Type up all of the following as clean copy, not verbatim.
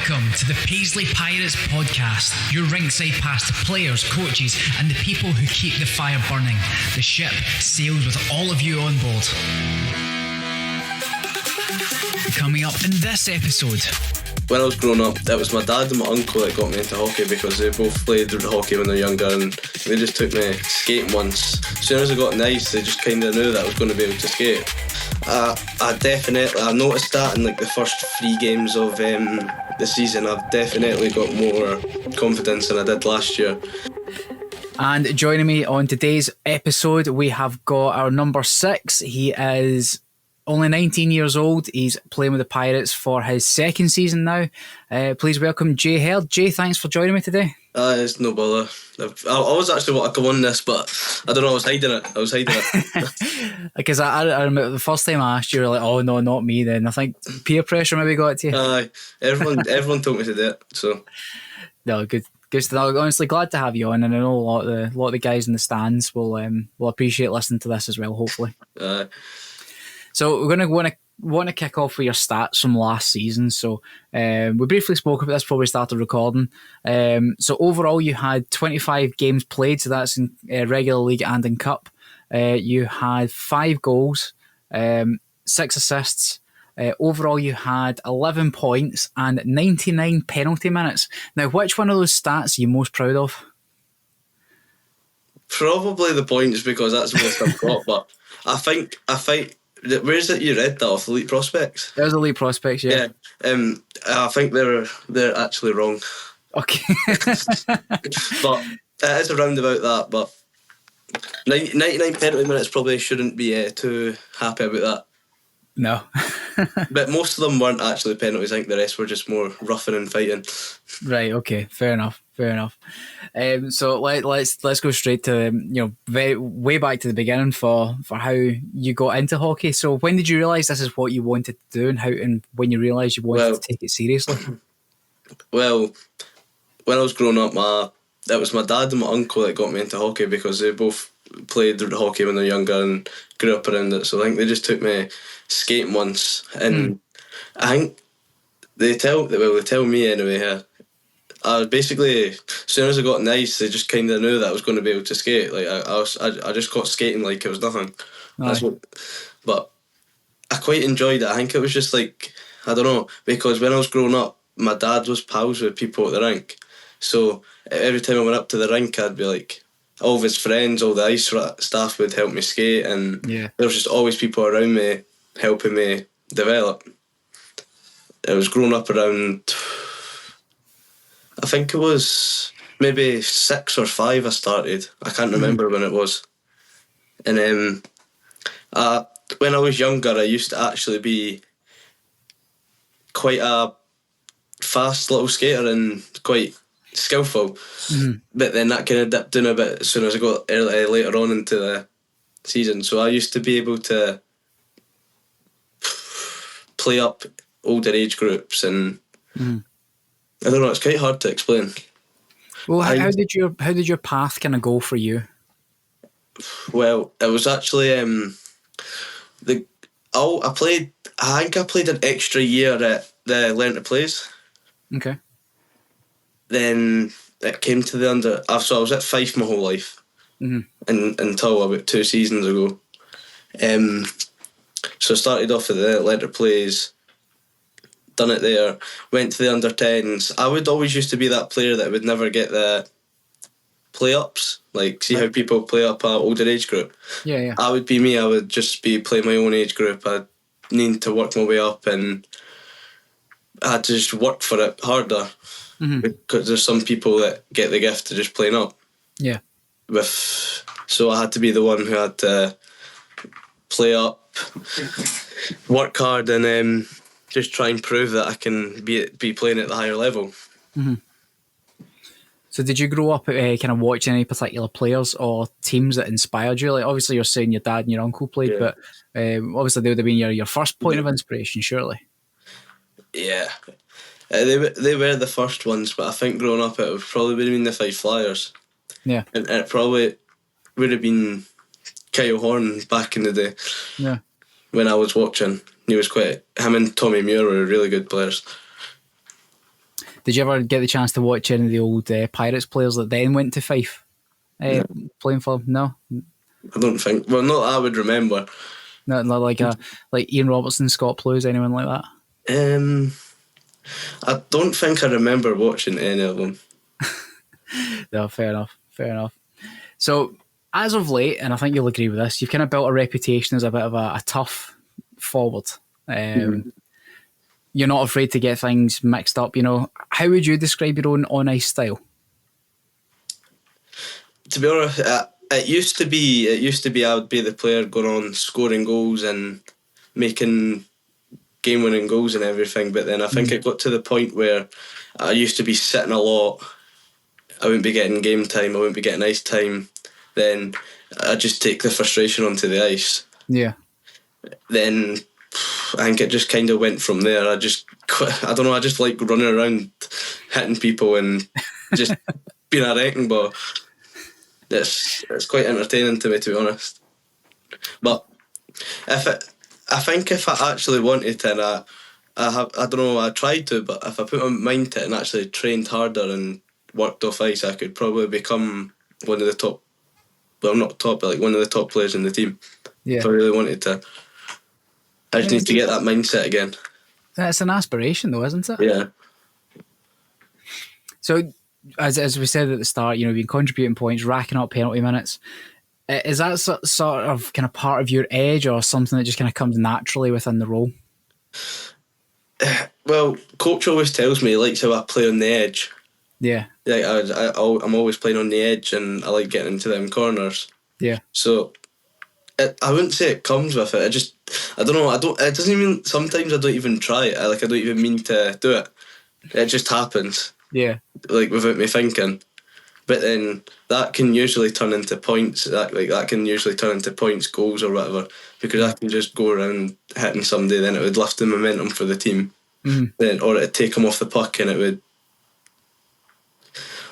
Welcome to the Paisley Pirates Podcast, your ringside pass to players, coaches, and the people who keep the fire burning. The ship sails with all of you on board. Coming up in this episode. When I was growing up, it was my dad and my uncle that got me into hockey because they both played hockey when they were younger, and they just took me skating once. As soon as I got on the ice, they just kind of knew that I was going to be able to skate. I noticed that in like the first 3 games of the season. I've definitely got more confidence than I did last year. And joining me on today's episode, we have got our number 6. He is only 19 years old. He's playing with the Pirates for his 2nd season now. Please welcome Jay Held. Jay, thanks for joining me today. It's no bother. I was actually want to come on this, but I don't know, I was hiding it. Because I remember the first time I asked you, you were like, oh no, not me then. I think peer pressure maybe got to you. Everyone told me to do it, so. No, good stuff. Honestly, glad to have you on, and I know a lot of the guys in the stands will appreciate listening to this as well, hopefully. So we're going to want to kick off with your stats from last season. So we briefly spoke about this before we started recording. So overall, you had 25 games played, so that's in regular league and in cup. You had 5 goals, 6 assists. Overall, you had 11 points and 99 penalty minutes. Now, which one of those stats are you most proud of? Probably the points, because that's the most I've got. But I think. Where is it you read that off? Elite Prospects? It was Elite Prospects, yeah. I think they're actually wrong. Okay. But it is around about that. But 99 penalty minutes probably shouldn't be too happy about that. No. But most of them weren't actually penalties. I think the rest were just more roughing and fighting. Right, okay, fair enough. So let's go straight to way back to the beginning for how you got into hockey. So when did you realise this is what you wanted to do, and when you realised you wanted to take it seriously? Well, when I was growing up, it was my dad and my uncle that got me into hockey because they both played hockey when they were younger and grew up around it. So I think they just took me skating once, and I think they tell me anyway. I basically, as soon as I got on the ice, they just kind of knew that I was going to be able to skate. Like I just got skating like it was nothing. But I quite enjoyed it. I think it was just like, I don't know, because when I was growing up, my dad was pals with people at the rink. So every time I went up to the rink, I'd be like, all of his friends, all the ice staff would help me skate, and there was just always people around me helping me develop. I was growing up around, I think it was maybe 6 or 5 I started. I can't remember when it was. And when I was younger, I used to actually be quite a fast little skater and quite skillful. But then that kind of dipped down a bit as soon as I got later on into the season. So I used to be able to play up older age groups, and I don't know, it's quite hard to explain. Well, how did your path kind of go for you? Well, it was actually I think I played an extra year at the Learn to Plays. Okay. Then it came to the under. So I was at Fife my whole life, and until about 2 seasons ago. So I started off at the Learn to Plays. Done it there, went to the under-10s. I would always used to be that player that would never get the play-ups, like see how people play up an older age group. Yeah. I would be me. I would just be playing my own age group. I'd need to work my way up, and I had to just work for it harder, because there's some people that get the gift of just playing up. Yeah. So I had to be the one who had to play up, work hard, and just try and prove that I can be playing at the higher level. So did you grow up kind of watching any particular players or teams that inspired you? Like, obviously you're saying your dad and your uncle played, but obviously they would have been your first point of inspiration, surely. Yeah. They were the first ones, but I think growing up it would probably been the Fife Flyers. Yeah. And it probably would have been Kyle Horn back in the day. Yeah. When I was watching. Him and Tommy Muir were really good players. Did you ever get the chance to watch any of the old Pirates players that then went to Fife playing for them? No? I don't think. Well, not that I would remember. Not like Ian Robertson, Scott Blues, anyone like that? I don't think I remember watching any of them. No, fair enough. So, as of late, and I think you'll agree with this, you've kind of built a reputation as a bit of a tough forward. You're not afraid to get things mixed up, you know. How would you describe your own on-ice style? To be honest, it used to be I would be the player going on scoring goals and making game-winning goals and everything, but then I think it got to the point where I used to be sitting a lot. I wouldn't be getting game time, I wouldn't be getting ice time. Then I just take the frustration onto the ice. Yeah. Then I think it just kind of went from there. I just like running around hitting people and just being a wrecking ball. It's quite entertaining to me, to be honest. But I think if I actually wanted to, and I don't know, I tried to, but if I put my mind to it and actually trained harder and worked off ice, I could probably become one of the top, well, not top, but like one of the top players in the team. Yeah. If I really wanted to. I just need to get that mindset again. It's an aspiration, though, isn't it? Yeah. So, as we said at the start, you know, you've been contributing points, racking up penalty minutes. Is that sort of kind of part of your edge, or something that just kind of comes naturally within the role? Well, coach always tells me he likes how I play on the edge. Yeah. Like I'm always playing on the edge, and I like getting into them corners. Yeah. So I wouldn't say it comes with it. I don't know. It doesn't even. Sometimes I don't even try it. I don't even mean to do it. It just happens. Yeah. Like without me thinking. But then that can usually turn into points. That can usually turn into points, goals, or whatever. Because I can just go around hitting somebody, then it would lift the momentum for the team. Then, or it'd take them off the puck, and it would.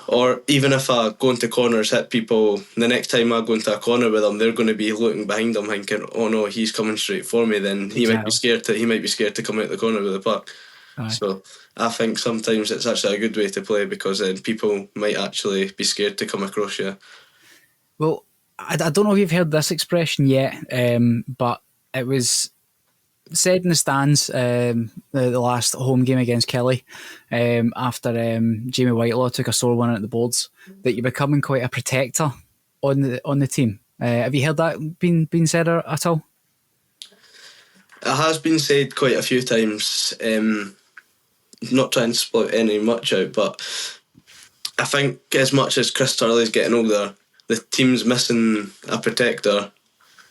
Or even if I go into corners, hit people, the next time I go into a corner with them, they're going to be looking behind them, thinking, "Oh no, he's coming straight for me." Then he might be scared to come out the corner with the puck. Aye. So I think sometimes it's actually a good way to play, because then people might actually be scared to come across you. Well, I don't know if you've heard this expression yet, but it was said in the stands the last home game against Kelly, after Jamie Whitelaw took a sore one at the boards, that you're becoming quite a protector on the team. Have you heard that being said at all? It has been said quite a few times. Not trying to split any much out, but I think as much as Chris Turley's getting older, the team's missing a protector.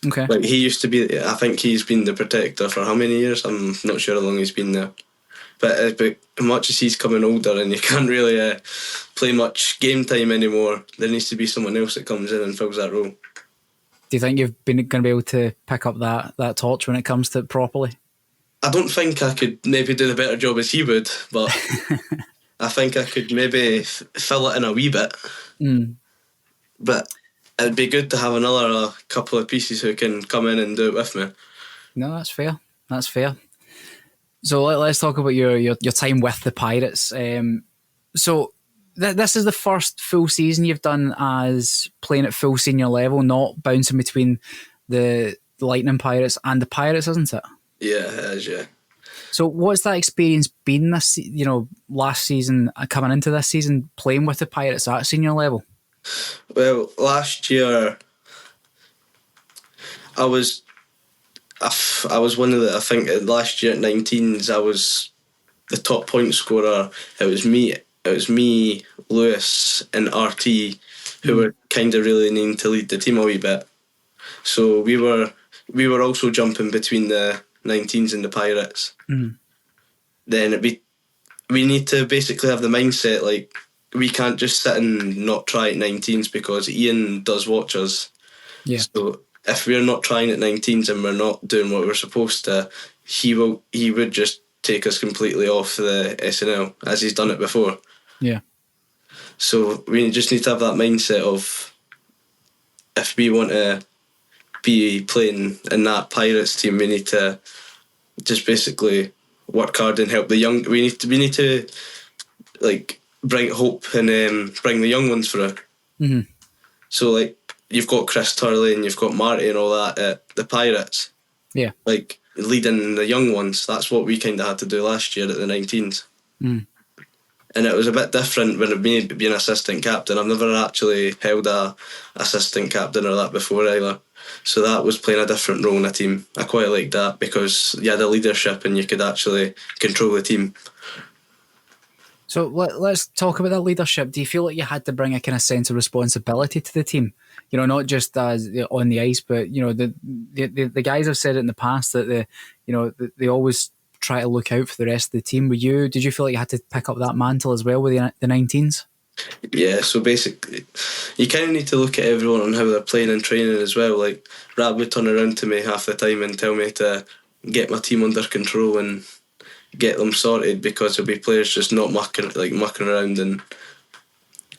Okay. Like he used to be. I think he's been the protector for how many years? I'm not sure how long he's been there. But as much as he's coming older and you can't really play much game time anymore, there needs to be someone else that comes in and fills that role. Do you think you've been going to be able to pick up that torch when it comes to it properly? I don't think I could maybe do the better job as he would, but I think I could maybe fill it in a wee bit. But it'd be good to have another couple of pieces who can come in and do it with me. No, that's fair. So let's talk about your time with the Pirates. So this is the first full season you've done as playing at full senior level, not bouncing between the Lightning Pirates and the Pirates, isn't it? Yeah, it is, yeah. So what's that experience been last season, coming into this season, playing with the Pirates at senior level? Well, last year I was one of the, I think last year at 19s I was the top point scorer. It was me, Lewis and RT who were kind of really needing to lead the team a wee bit. So we were also jumping between the 19s and the Pirates. Then we need to basically have the mindset, like, we can't just sit and not try at 19s, because Ian does watch us. Yeah. So if we're not trying at 19s and we're not doing what we're supposed to, he would just take us completely off the SNL, as he's done it before. Yeah. So we just need to have that mindset of, if we want to be playing in that Pirates team, we need to just basically work hard and help the young. We need to like bring hope and bring the young ones through. Mm-hmm. So like you've got Chris Turley and you've got Marty and all that at the Pirates. Yeah. Like leading the young ones. That's what we kind of had to do last year at the 19s. Mm. And it was a bit different when me being assistant captain. I've never actually held a assistant captain or that before either. So that was playing a different role in a team. I quite liked that because you had the leadership and you could actually control the team. So let's talk about that leadership. Do you feel like you had to bring a kind of sense of responsibility to the team? You know, not just as on the ice, but you know, the guys have said it in the past that they always try to look out for the rest of the team. Did you feel like you had to pick up that mantle as well with the 19s? Yeah, so basically you kind of need to look at everyone and how they're playing and training as well. Like Rab would turn around to me half the time and tell me to get my team under control and get them sorted, because there'll be players just not mucking around and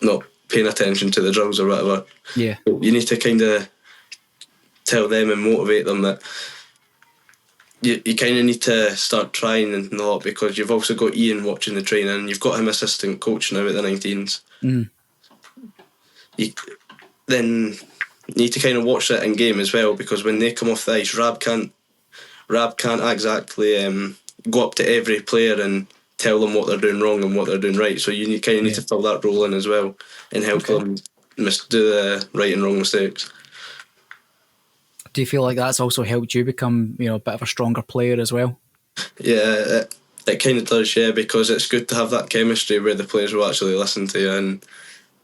not paying attention to the drills or whatever. Yeah, you need to kind of tell them and motivate them that you kind of need to start trying and a lot, because you've also got Ian watching the training and you've got him assistant coach now at the 19s. Mm. You need to kind of watch that in game as well, because when they come off the ice, Rab can't exactly go up to every player and tell them what they're doing wrong and what they're doing right. So you need to fill that role in as well and help them do the right and wrong mistakes. Do you feel like that's also helped you become, a bit of a stronger player as well? Yeah, it kind of does, yeah, because it's good to have that chemistry where the players will actually listen to you and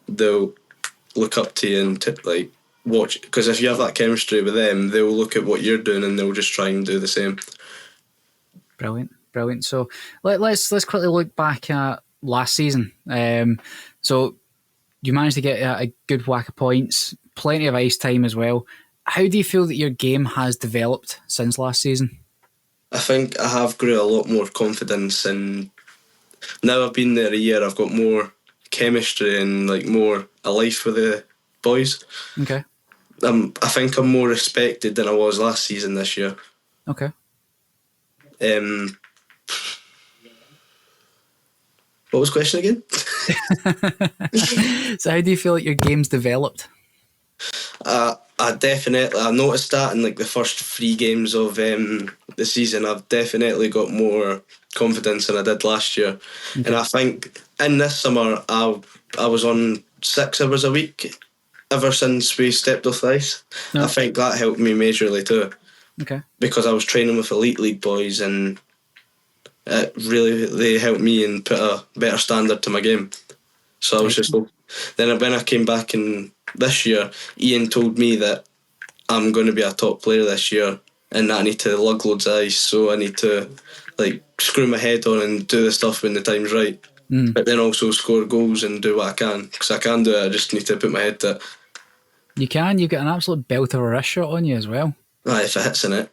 they'll look up to you and watch. Because if you have that chemistry with them, they'll look at what you're doing and they'll just try and do the same. Brilliant. So let's quickly look back at last season. So you managed to get a good whack of points, plenty of ice time as well. How do you feel that your game has developed since last season? I think I have grew a lot more confidence, and now I've been there a year, I've got more chemistry and more a life with the boys. Okay. I think I'm more respected than I was last season this year. Okay. What was the question again? So how do you feel like your game's developed? I noticed that in the first 3 games of the season. I've definitely got more confidence than I did last year. Okay. And I think in this summer I was on 6 hours a week ever since we stepped off the ice. No. I think that helped me majorly too. Okay. Because I was training with elite league boys and they helped me and put a better standard to my game. So I was just... Then when I came back in this year, Ian told me that I'm going to be a top player this year and that I need to lug loads of ice, so I need to screw my head on and do the stuff when the time's right. But then also score goals and do what I can, because I can do it, I just need to put my head to it. You can, you've got an absolute belt of a wrist shot on you as well. Aye, if it hits in it.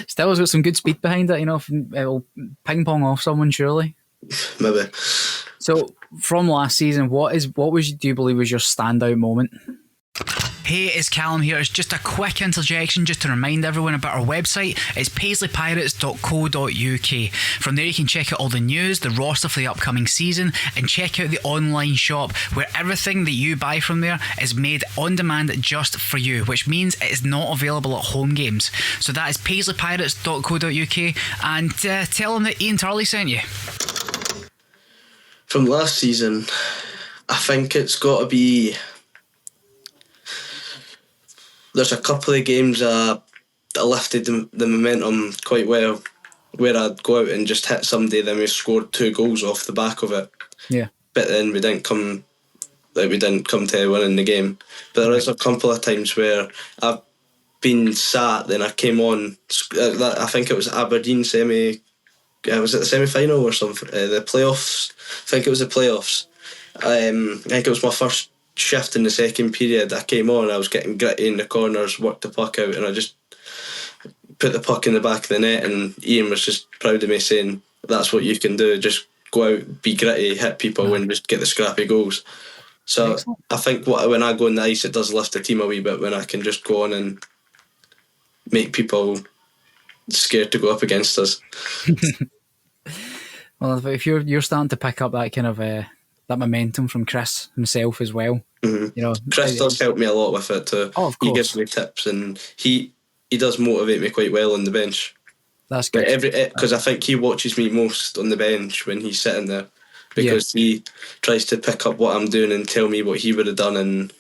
Still has got some good speed behind it, it'll ping pong off someone surely. Maybe. So from last season, what do you believe was your standout moment? Hey, it's Calum here. It's just a quick interjection just to remind everyone about our website. It's paisleypirates.co.uk. From there you can check out all the news, the roster for the upcoming season, and check out the online shop where everything that you buy from there is made on demand just for you, which means it is not available at home games. So that is paisleypirates.co.uk, and tell them that Ian Turley sent you. From last season, I think it's got to be... There's a couple of games that lifted the momentum quite well, where I'd go out and just hit somebody, then we scored 2 goals off the back of it. Yeah. But then we didn't come to winning the game. But there is a couple of times where I've been sat, then I came on. I think it was Aberdeen semi. Was it the semi-final or something? The playoffs. I think it was the playoffs. I think it was my first shift in the second period. I came on, I was getting gritty in the corners, worked the puck out, and I just put the puck in the back of the net, and Ian was just proud of me, saying that's what you can do, just go out, be gritty, hit people and just get the scrappy goals. So excellent. I think when I go on the ice, it does lift the team a wee bit when I can just go on and make people scared to go up against us. Well, if you're starting to pick up that kind of that momentum from Chris himself as well, you know, Chris does help me a lot with it too. Oh, of course. He gives me tips, and he does motivate me quite well on the bench. That's good. Because I think he watches me most on the bench when he's sitting there, because he tries to pick up what I'm doing and tell me what he would have done, and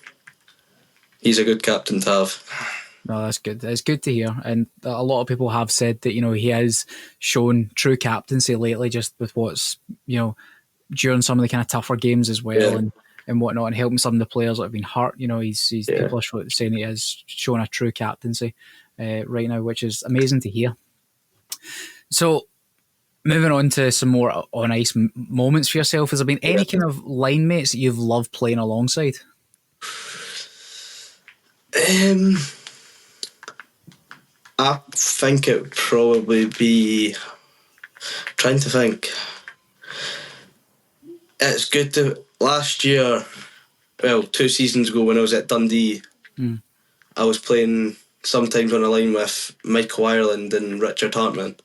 he's a good captain to have. No, that's good. It's good to hear. And a lot of people have said that, you know, he has shown true captaincy lately, just with what's, you know, during some of the kind of tougher games as well, and whatnot, and helping some of the players that have been hurt. You know, he's people are saying he has shown a true captaincy right now, which is amazing to hear. So, moving on to some more on ice moments for yourself, has there been any kind of line mates that you've loved playing alongside? I think it would probably be, trying to think. It's good to, last year, well, 2 seasons ago when I was at Dundee, I was playing sometimes on a line with Michael Ireland and Richard Hartman.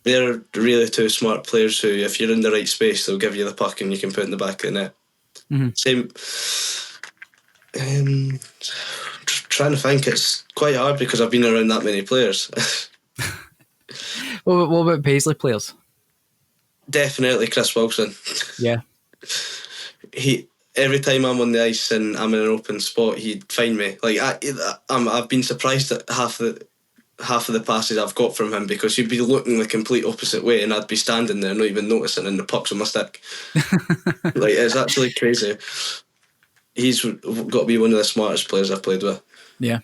They're really 2 smart players who, if you're in the right space, they'll give you the puck and you can put it in the back of the net. Same. Trying to think, it's quite hard because I've been around that many players. What about Paisley players? Definitely Chris Wilson. Yeah. Every time I'm on the ice and I'm in an open spot, he'd find me. Like I've been surprised at half of the passes I've got from him, because he'd be looking the complete opposite way and I'd be standing there not even noticing, and the puck's on my stick. Like, it's actually crazy. He's got to be one of the smartest players I've played with. Yeah.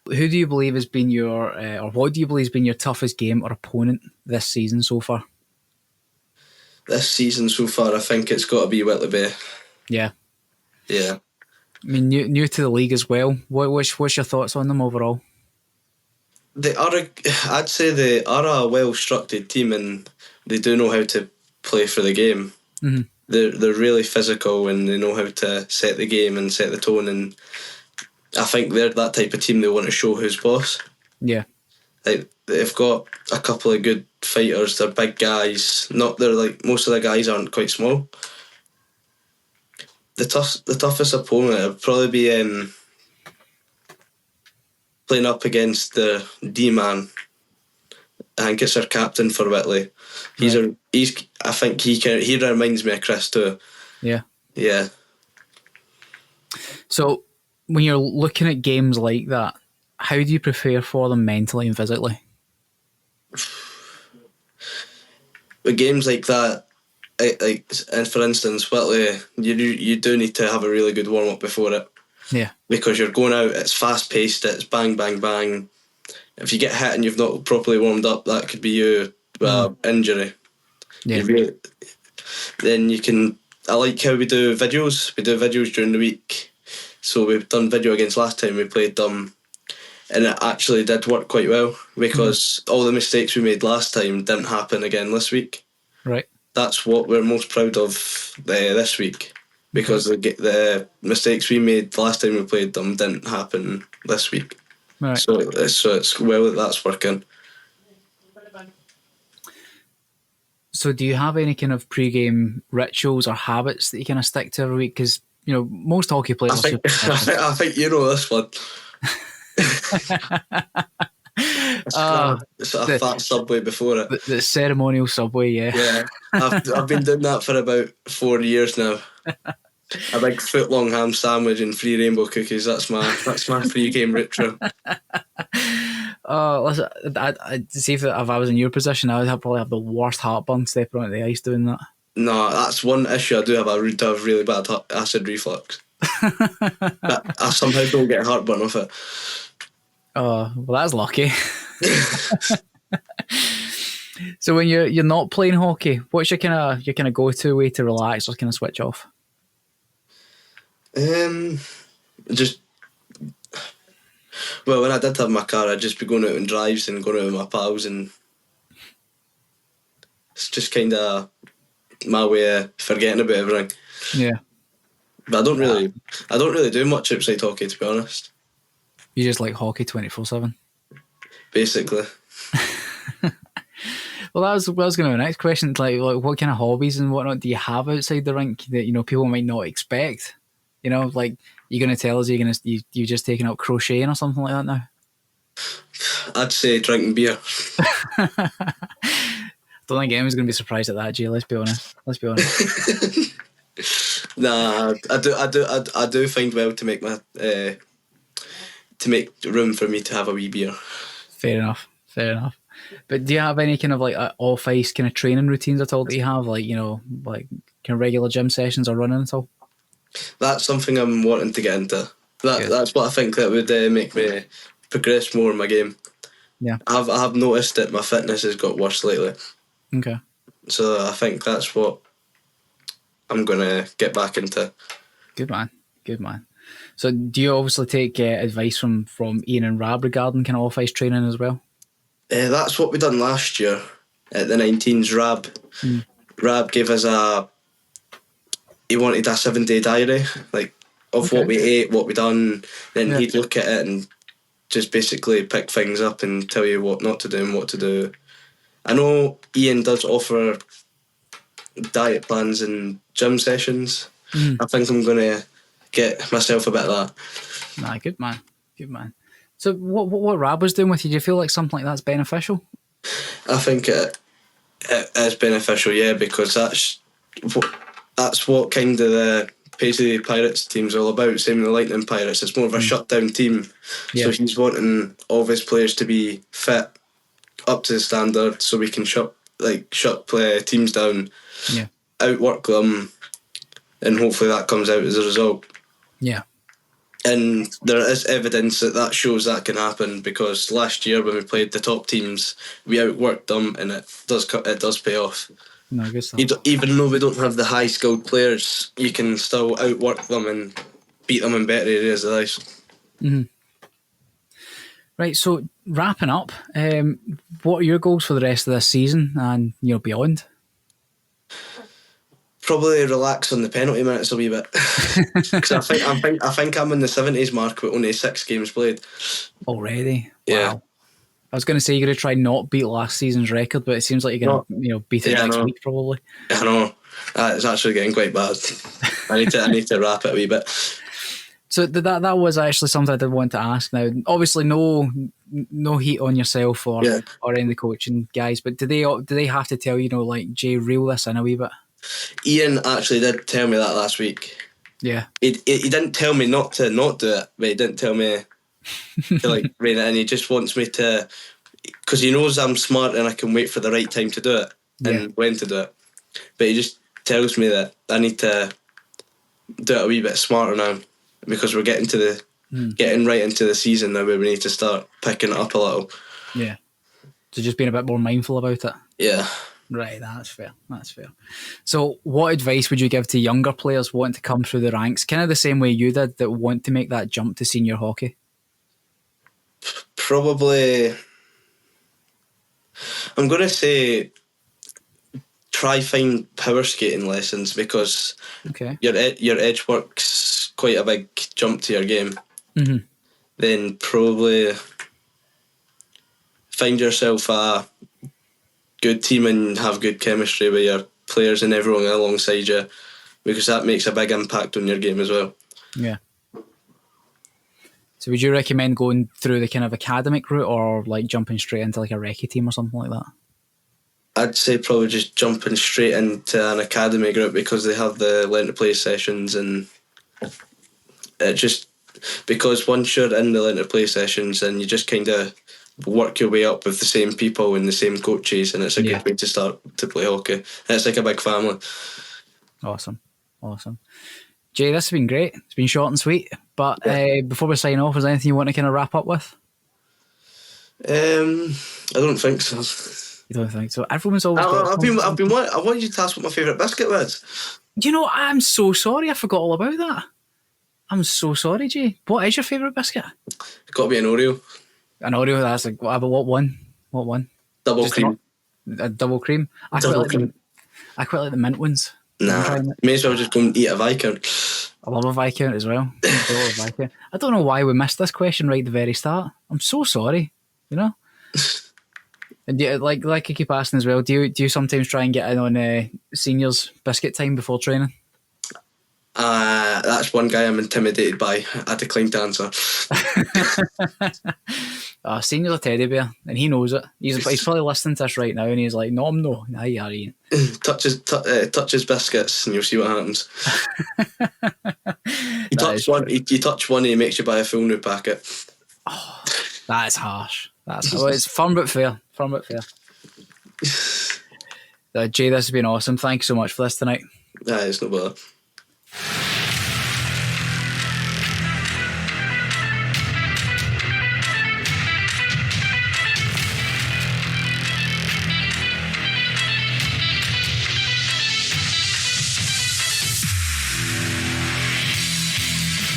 Who do you believe has been your, or what do you believe has been your toughest game or opponent this season so far? This season so far, I think it's got to be Whitley Bay. Yeah. Yeah. I mean, new to the league as well. What's your thoughts on them overall? I'd say they are a well-structured team, and they do know how to play for the game. They're really physical, and they know how to set the game and set the tone, and I think they're that type of team. They want to show who's boss. Yeah. Like, they've got a couple of good fighters. They're big guys. They're like, most of the guys aren't quite small. The toughest opponent would probably be playing up against the D-man. I think it's our captain for Whitley. I think he reminds me of Chris too. Yeah. Yeah. So, when you're looking at games like that, how do you prepare for them mentally and physically? With games like that, and for instance, Whitley, you do need to have a really good warm up before it. Yeah. Because you're going out, it's fast paced, it's bang, bang, bang. If you get hit and you've not properly warmed up, that could be you injury. Yeah. Then you can. I like how we do videos. We do videos during the week. So we've done video against last time we played them, and it actually did work quite well, because all the mistakes we made last time didn't happen again this week. Right. That's what we're most proud of this week, because the mistakes we made last time we played them didn't happen this week. Right. So it's well that's working. So do you have any kind of pre-game rituals or habits that you kind of stick to every week? Because, you know, most hockey players I think you know this one. It's a fat Subway before it. The ceremonial Subway, yeah. Yeah, I've been doing that for about 4 years now. A big foot-long ham sandwich and 3 rainbow cookies. That's my pre-game ritual. Listen, I'd see if I was in your position, I would probably have the worst heartburn stepping onto the ice doing that. No, that's one issue I do have. I would have really bad acid reflux. I somehow don't get heartburn off it. Oh, well, that's lucky. So when you're not playing hockey, what's your kind of go-to way to relax or kind of switch off? Just, well, when I did have my car, I'd just be going out on drives and going out with my pals, and it's just kind of my way of forgetting about everything. Yeah, but I don't really do much outside hockey, to be honest. You just like hockey 24/7, basically. Well, that was going to be the next question. Like, what kind of hobbies and whatnot do you have outside the rink that people might not expect? Like, you're going to tell us you're just taking up crocheting or something like that now? I'd say drinking beer. I don't think anyone's going to be surprised at that, Jay. Let's be honest. Nah, I do find well to make to make room for me to have a wee beer. Fair enough. But do you have any kind of like off ice kind of training routines at all that you have, like like kind of regular gym sessions or running at all? That's something I'm wanting to get into. That's what I think that would make me progress more in my game. Yeah, I have noticed that my fitness has got worse lately. Okay. So I think that's what I'm gonna get back into. Good man. So do you obviously take advice from Ian and Rab regarding kind of off ice training as well? That's what we done last year at the 19s. Rab gave us he wanted a 7-day diary, like of what we ate, what we done. Then he'd look at it and just basically pick things up and tell you what not to do and what to do. I know Ian does offer diet plans and gym sessions. I think I'm going to get myself a bit of that. Nah, good man. So what Rab was doing with you, do you feel like something like that's beneficial? I think it is beneficial, yeah, because that's what kind of the Paisley Pirates team's all about. Same with the Lightning Pirates. It's more of a shutdown team. Yeah. So he's wanting all of his players to be fit, up to the standard, so we can shut teams down, outwork them, and hopefully that comes out as a result. Yeah. And there is evidence that shows that can happen, because last year when we played the top teams, we outworked them, and it does pay off. No, good stuff. Even though we don't have the high skilled players, you can still outwork them and beat them in better areas of the ice. Mm-hmm. Right, so wrapping up, what are your goals for the rest of this season and beyond? Probably relax on the penalty minutes a wee bit, because I think I'm in the 70s mark with only 6 games played already. Yeah. Wow. I was going to say you're going to try not beat last season's record, but it seems like you're going to beat it next week probably. I know. It's actually getting quite bad. I need to wrap it a wee bit. So that was actually something I did want to ask. Now, obviously, no heat on yourself or any of the coaching guys, but do they have to tell like, Jay, reel this in a wee bit? Ian actually did tell me that last week. Yeah. He didn't tell me not to not do it, but he didn't tell me to like rein it in. He just wants me to, because he knows I'm smart and I can wait for the right time to do it and when to do it. But he just tells me that I need to do it a wee bit smarter now, because we're getting right into the season now where we need to start picking it up a little. Yeah. So just being a bit more mindful about it. Yeah. Right, that's fair. So what advice would you give to younger players wanting to come through the ranks, kind of the same way you did, that want to make that jump to senior hockey? Probably, I'm going to say try find power skating lessons, because your edge work's quite a big jump to your game. Mm-hmm. Then probably find yourself a good team and have good chemistry with your players and everyone alongside you, because that makes a big impact on your game as well. Yeah. So would you recommend going through the kind of academic route, or like jumping straight into like a recce team or something like that? I'd say probably just jumping straight into an academy group, because they have the learn to play sessions, and it just, because once you're in the learn to play sessions, then you just kind of work your way up with the same people and the same coaches, and it's a good way to start to play hockey. And it's like a big family. Awesome. Jay, this has been great. It's been short and sweet. But before we sign off, is there anything you want to kind of wrap up with? I don't think so. You don't think so? Everyone's always. I wanted you to ask what my favourite biscuit was. I'm so sorry. I forgot all about that. I'm so sorry, Jay. What is your favourite biscuit? It's got to be an Oreo. An Oreo. That's like, what one? What one? Double cream. A double cream. I quite like the mint ones. Nah, may as well just go and eat a Viscount. I love a Viscount as well. I don't know why we missed this question right at the very start. I'm so sorry. And do you, like I keep asking as well, do you sometimes try and get in on seniors biscuit time before training? That's one guy I'm intimidated by. I decline to answer. Senior's a teddy bear, and he knows it. He's probably listening to this right now, and he's like, "No, I'm no." Nah, you are, Ian. touch his biscuits, and you'll see what happens. You touch one, and he makes you buy a full new packet. Oh, that's harsh. Well, it's firm but fair. Jay, this has been awesome. Thanks so much for this tonight. It's no bother.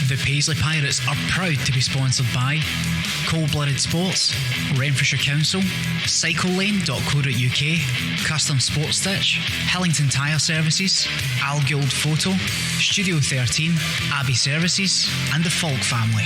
The Paisley Pirates are proud to be sponsored by Cold-Blooded Sports, Renfrewshire Council, CycleLane.co.uk, Custom Sports Stitch, Hillington Tyre Services, Al Gold Photo, Studio 13, Abbey Services, and the Falk family.